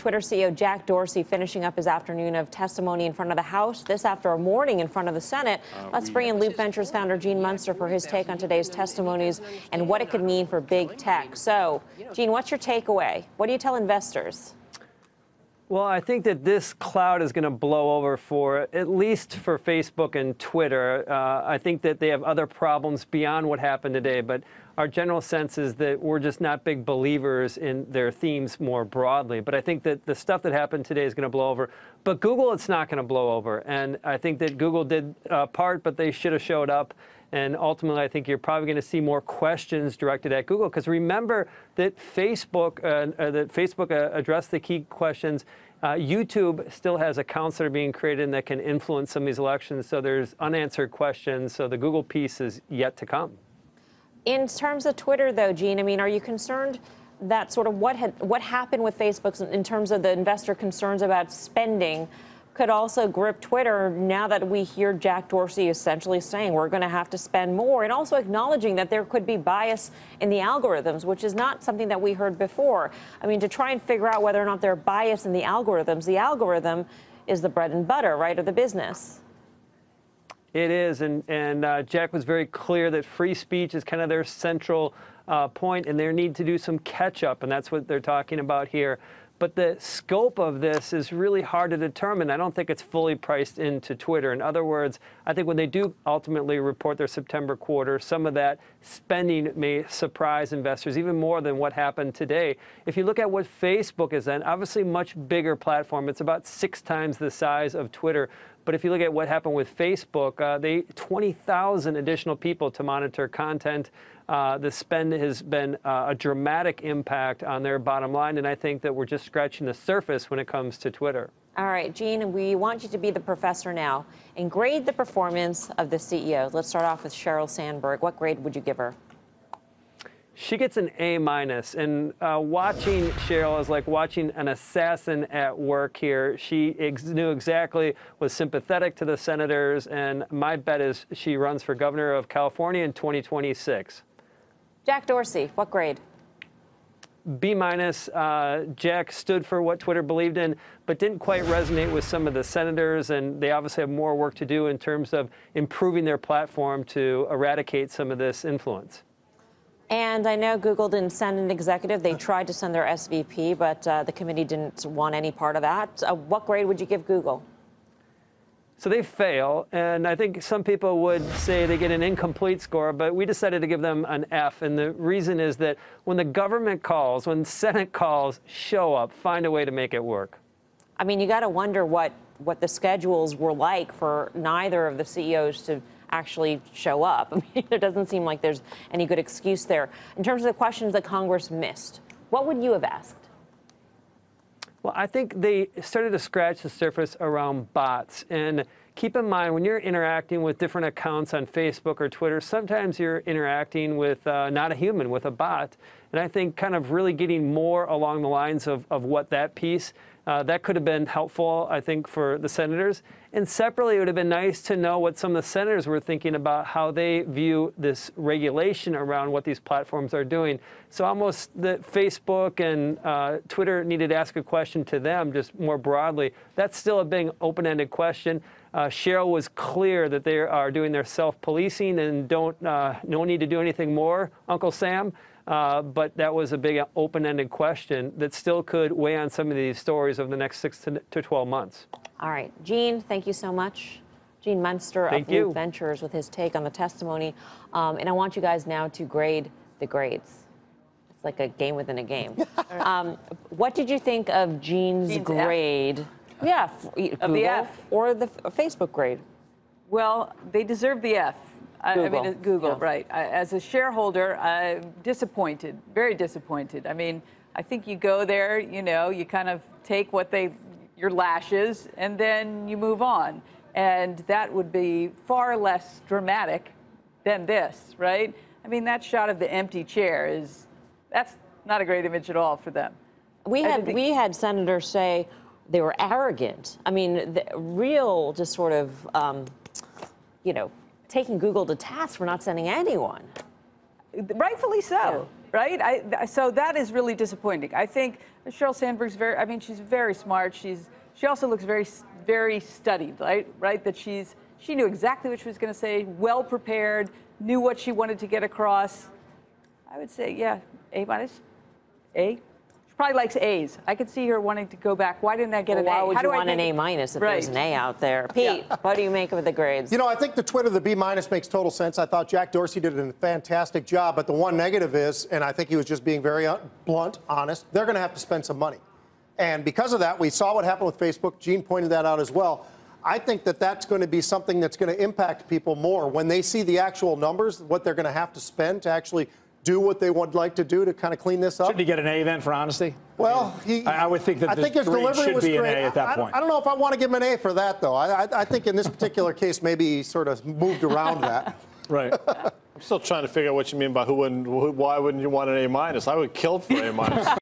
Twitter CEO Jack Dorsey finishing up his afternoon of testimony in front of the House, this after a morning in front of the Senate. Let's bring in Loop Ventures founder Gene Munster for his take on today's testimonies and what it could mean for big tech. So, Gene, what's your takeaway? What do you tell investors? Well, I think that this cloud is going to blow over at least for Facebook and Twitter. I think that they have other problems beyond what happened today, but our general sense is that we're just not big believers in their themes more broadly. But I think that the stuff that happened today is going to blow over. But Google, it's not going to blow over. And I think that Google did part, but they should have showed up. And ultimately, I think you're probably going to see more questions directed at Google. Because remember that Facebook addressed the key questions. YouTube still has accounts that are being created and that can influence some of these elections. So there's unanswered questions. So the Google piece is yet to come. In terms of Twitter, though, Gene, I mean, are you concerned that sort of what happened with Facebook in terms of the investor concerns about spending could also grip Twitter now that we hear Jack Dorsey essentially saying we're going to have to spend more, and also acknowledging that there could be bias in the algorithms, which is not something that we heard before. I mean, to try and figure out whether or not there's bias in the algorithm is the bread and butter, right, of the business. It is, and Jack was very clear that free speech is kind of their central point, and they need to do some catch-up, and that's what they're talking about here. But the scope of this is really hard to determine. I don't think it's fully priced into Twitter. In other words, I think when they do ultimately report their September quarter, some of that spending may surprise investors even more than what happened today. If you look at what Facebook is then, obviously much bigger platform. It's about 6 times the size of Twitter. But if you look at what happened with Facebook, they 20,000 additional people to monitor content. The spend has been a dramatic impact on their bottom line, and I think that we're just scratching the surface when it comes to Twitter. All right, Gene, we want you to be the professor now and grade the performance of the CEO. Let's start off with Sheryl Sandberg. What grade would you give her? She gets an A-, and watching Sheryl is like watching an assassin at work here. She knew exactly, was sympathetic to the senators, and my bet is she runs for governor of California in 2026. Jack Dorsey, what grade? B-. Jack stood for what Twitter believed in, but didn't quite resonate with some of the senators, and they obviously have more work to do in terms of improving their platform to eradicate some of this influence. And I know Google didn't send an executive. They tried to send their SVP, but the committee didn't want any part of that. What grade would you give Google? So they fail, and I think some people would say they get an incomplete score, but we decided to give them an F, and the reason is that when the government calls, when Senate calls, show up, find a way to make it work. I mean, you got to wonder what the schedules were like for neither of the CEOs to actually show up. I mean, there doesn't seem like there's any good excuse there. In terms of the questions that Congress missed, what would you have asked? Well, I think they started to scratch the surface around bots. And keep in mind, when you're interacting with different accounts on Facebook or Twitter, sometimes you're interacting with not a human, with a bot. And I think kind of really getting more along the lines of what that piece, that could have been helpful, I think, for the senators. And separately, it would have been nice to know what some of the senators were thinking about how they view this regulation around what these platforms are doing. So almost the Facebook and Twitter needed to ask a question to them just more broadly. That's still a big open-ended question. Sheryl was clear that they are doing their self-policing and no need to do anything more, Uncle Sam. But that was a big open-ended question that still could weigh on some of these stories over the next 6 to 12 months. All right. Gene, thank you so much. Gene Munster of Loop Ventures with his take on the testimony. And I want you guys now to grade the grades. It's like a game within a game. What did you think of Gene's grade? F. Yeah, Google, the F. Or the Facebook grade? Well, they deserve the F. I mean, Google, yeah. Right. As a shareholder, I'm disappointed, very disappointed. I mean, I think you go there, you know, you kind of take your lashes, and then you move on. And that would be far less dramatic than this, right? I mean, that shot of the empty chair that's not a great image at all for them. We had senators say they were arrogant. I mean, the real just sort of, you know, taking Google to task for not sending anyone. Rightfully so. right? So that is really disappointing. I think Sheryl Sandberg's she's very smart. She also looks very, very studied, right? That she knew exactly what she was going to say, well prepared, knew what she wanted to get across. I would say, yeah, A-. A. She probably likes A's. I could see her wanting to go back. Why didn't I get an A? Why would you want an A- if there's an A out there? Pete, what do you make of the grades? You know, I think the Twitter, the B- makes total sense. I thought Jack Dorsey did a fantastic job, but the one negative is, and I think he was just being very blunt, honest, they're going to have to spend some money. And because of that, we saw what happened with Facebook. Gene pointed that out as well. I think that that's going to be something that's going to impact people more when they see the actual numbers, what they're going to have to spend to actually do what they would like to do to kind of clean this up. Shouldn't he get an A then for honesty? Well, I would think that his delivery should be an A at that point. I don't know if I want to give him an A for that, though. I think in this particular case, maybe he sort of moved around that. Right. I'm still trying to figure out what you mean by why wouldn't you want an A-? I would kill for A-.